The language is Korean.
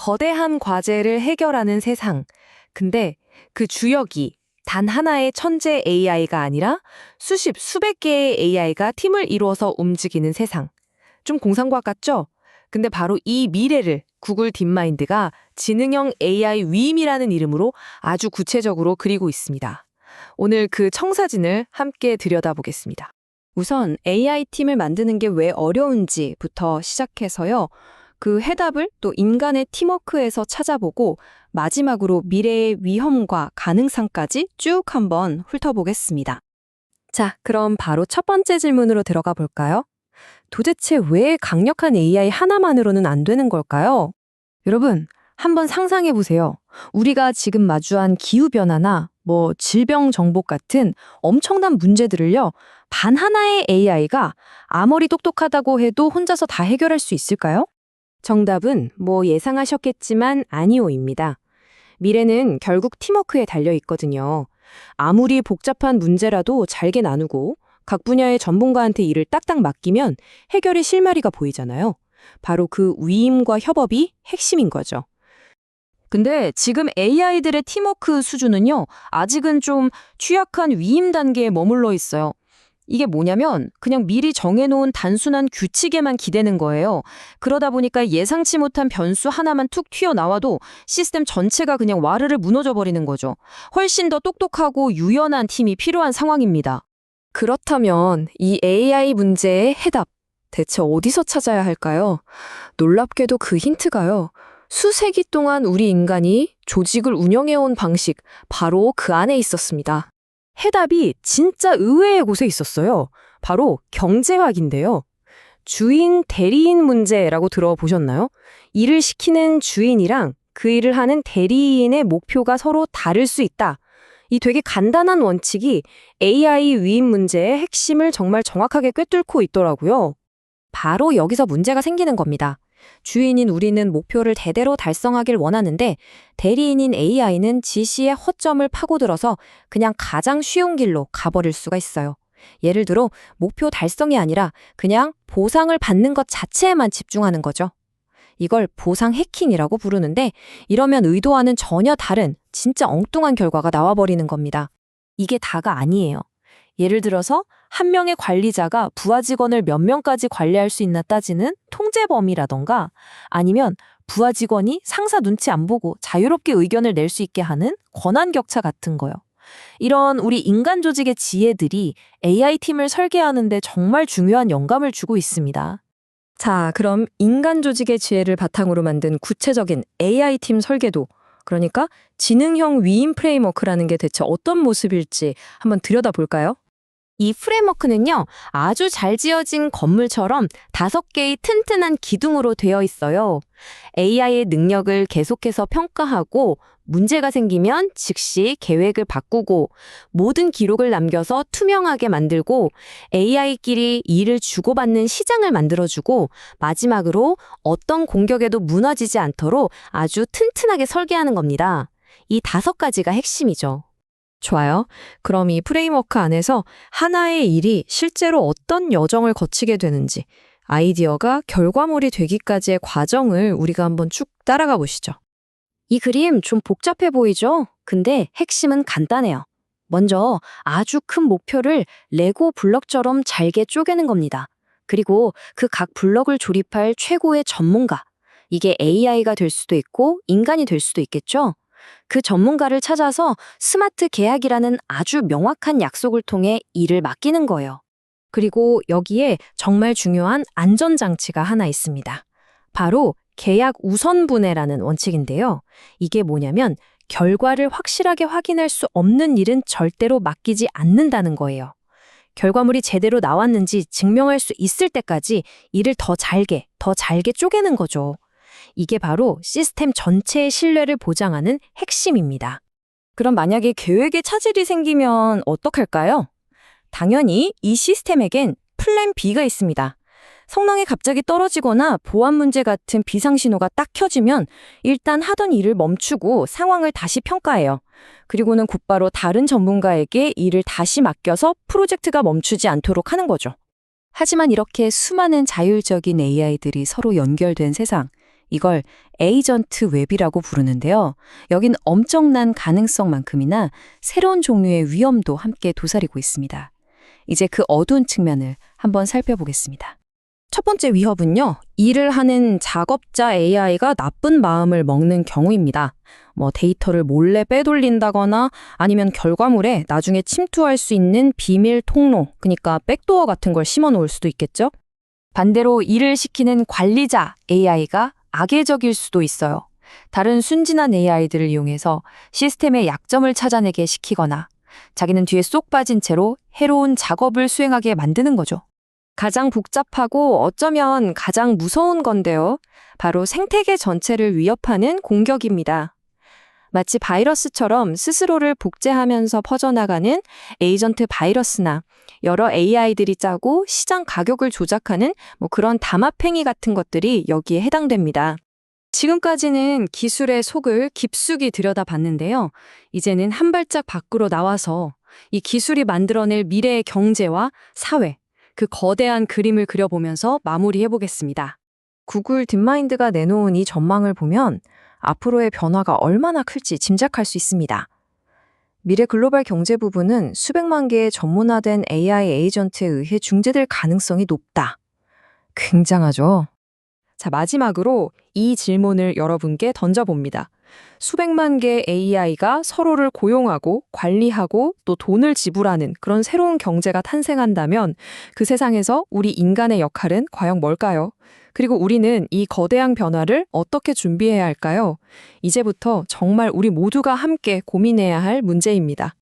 거대한 과제를 해결하는 세상. 근데 그 주역이 단 하나의 천재 AI가 아니라 수십, 수백 개의 AI가 팀을 이루어서 움직이는 세상. 좀 공상과학 같죠? 근데 바로 이 미래를 구글 딥마인드가 지능형 AI 위임이라는 이름으로 아주 구체적으로 그리고 있습니다. 오늘 그 청사진을 함께 들여다보겠습니다. 우선 AI 팀을 만드는 게 왜 어려운지부터 시작해서요. 그 해답을 또 인간의 팀워크에서 찾아보고 마지막으로 미래의 위험과 가능성까지 쭉 한번 훑어보겠습니다. 자, 그럼 바로 첫 번째 질문으로 들어가 볼까요? 도대체 왜 강력한 AI 하나만으로는 안 되는 걸까요? 여러분, 한번 상상해 보세요. 우리가 지금 마주한 기후변화나 질병 정복 같은 엄청난 문제들을요, 단 하나의 AI가 아무리 똑똑하다고 해도 혼자서 다 해결할 수 있을까요? 정답은 예상하셨겠지만 아니오입니다. 미래는 결국 팀워크에 달려 있거든요. 아무리 복잡한 문제라도 잘게 나누고 각 분야의 전문가한테 일을 딱딱 맡기면 해결의 실마리가 보이잖아요. 바로 그 위임과 협업이 핵심인 거죠. 근데 지금 AI들의 팀워크 수준은요, 아직은 좀 취약한 위임 단계에 머물러 있어요. 이게 뭐냐면 그냥 미리 정해놓은 단순한 규칙에만 기대는 거예요. 그러다 보니까 예상치 못한 변수 하나만 툭 튀어나와도 시스템 전체가 그냥 와르르 무너져 버리는 거죠. 훨씬 더 똑똑하고 유연한 팀이 필요한 상황입니다. 그렇다면 이 AI 문제의 해답, 대체 어디서 찾아야 할까요? 놀랍게도 그 힌트가요. 수세기 동안 우리 인간이 조직을 운영해온 방식, 바로 그 안에 있었습니다. 해답이 진짜 의외의 곳에 있었어요. 바로 경제학인데요. 주인, 대리인 문제라고 들어보셨나요? 일을 시키는 주인이랑 그 일을 하는 대리인의 목표가 서로 다를 수 있다. 이 되게 간단한 원칙이 AI 위임 문제의 핵심을 정말 정확하게 꿰뚫고 있더라고요. 바로 여기서 문제가 생기는 겁니다. 주인인 우리는 목표를 대대로 달성하길 원하는데 대리인인 AI는 지시의 허점을 파고들어서 그냥 가장 쉬운 길로 가버릴 수가 있어요. 예를 들어 목표 달성이 아니라 그냥 보상을 받는 것 자체에만 집중하는 거죠. 이걸 보상 해킹이라고 부르는데 이러면 의도와는 전혀 다른 진짜 엉뚱한 결과가 나와버리는 겁니다. 이게 다가 아니에요. 예를 들어서 한 명의 관리자가 부하 직원을 몇 명까지 관리할 수 있나 따지는 통제 범위라던가 아니면 부하 직원이 상사 눈치 안 보고 자유롭게 의견을 낼 수 있게 하는 권한 격차 같은 거요. 이런 우리 인간 조직의 지혜들이 AI 팀을 설계하는 데 정말 중요한 영감을 주고 있습니다. 자, 그럼 인간 조직의 지혜를 바탕으로 만든 구체적인 AI 팀 설계도, 그러니까 지능형 위임 프레임워크라는 게 대체 어떤 모습일지 한번 들여다볼까요? 이 프레임워크는요, 아주 잘 지어진 건물처럼 5개의 튼튼한 기둥으로 되어 있어요. AI의 능력을 계속해서 평가하고 문제가 생기면 즉시 계획을 바꾸고 모든 기록을 남겨서 투명하게 만들고 AI끼리 일을 주고받는 시장을 만들어주고 마지막으로 어떤 공격에도 무너지지 않도록 아주 튼튼하게 설계하는 겁니다. 이 5가지가 핵심이죠. 좋아요. 그럼 이 프레임워크 안에서 하나의 일이 실제로 어떤 여정을 거치게 되는지, 아이디어가 결과물이 되기까지의 과정을 우리가 한번 쭉 따라가 보시죠. 이 그림 좀 복잡해 보이죠? 근데 핵심은 간단해요. 먼저 아주 큰 목표를 레고 블럭처럼 잘게 쪼개는 겁니다. 그리고 그 각 블럭을 조립할 최고의 전문가. 이게 AI가 될 수도 있고 인간이 될 수도 있겠죠? 그 전문가를 찾아서 스마트 계약이라는 아주 명확한 약속을 통해 일을 맡기는 거예요. 그리고 여기에 정말 중요한 안전장치가 하나 있습니다. 바로 계약 우선분해라는 원칙인데요. 이게 뭐냐면 결과를 확실하게 확인할 수 없는 일은 절대로 맡기지 않는다는 거예요. 결과물이 제대로 나왔는지 증명할 수 있을 때까지 일을 더 잘게 쪼개는 거죠. 이게 바로 시스템 전체의 신뢰를 보장하는 핵심입니다. 그럼 만약에 계획에 차질이 생기면 어떡할까요? 당연히 이 시스템에겐 플랜 B가 있습니다. 성능이 갑자기 떨어지거나 보안 문제 같은 비상신호가 딱 켜지면 일단 하던 일을 멈추고 상황을 다시 평가해요. 그리고는 곧바로 다른 전문가에게 일을 다시 맡겨서 프로젝트가 멈추지 않도록 하는 거죠. 하지만 이렇게 수많은 자율적인 AI들이 서로 연결된 세상, 이걸 에이전트 웹이라고 부르는데요. 여긴 엄청난 가능성만큼이나 새로운 종류의 위험도 함께 도사리고 있습니다. 이제 그 어두운 측면을 한번 살펴보겠습니다. 첫 번째 위협은요, 일을 하는 작업자 AI가 나쁜 마음을 먹는 경우입니다. 데이터를 몰래 빼돌린다거나 아니면 결과물에 나중에 침투할 수 있는 비밀 통로, 그러니까 백도어 같은 걸 심어 놓을 수도 있겠죠? 반대로 일을 시키는 관리자 AI가 악의적일 수도 있어요. 다른 순진한 AI들을 이용해서 시스템의 약점을 찾아내게 시키거나 자기는 뒤에 쏙 빠진 채로 해로운 작업을 수행하게 만드는 거죠. 가장 복잡하고 어쩌면 가장 무서운 건데요. 바로 생태계 전체를 위협하는 공격입니다. 마치 바이러스처럼 스스로를 복제하면서 퍼져나가는 에이전트 바이러스나 여러 AI들이 짜고 시장 가격을 조작하는 그런 담합행위 같은 것들이 여기에 해당됩니다. 지금까지는 기술의 속을 깊숙이 들여다봤는데요. 이제는 한 발짝 밖으로 나와서 이 기술이 만들어낼 미래의 경제와 사회, 그 거대한 그림을 그려보면서 마무리해보겠습니다. 구글 딥마인드가 내놓은 이 전망을 보면 앞으로의 변화가 얼마나 클지 짐작할 수 있습니다. 미래 글로벌 경제 부분은 수백만 개의 전문화된 AI 에이전트에 의해 중재될 가능성이 높다. 굉장하죠? 자, 마지막으로 이 질문을 여러분께 던져봅니다. 수백만 개의 AI가 서로를 고용하고 관리하고 또 돈을 지불하는 그런 새로운 경제가 탄생한다면 그 세상에서 우리 인간의 역할은 과연 뭘까요? 그리고 우리는 이 거대한 변화를 어떻게 준비해야 할까요? 이제부터 정말 우리 모두가 함께 고민해야 할 문제입니다.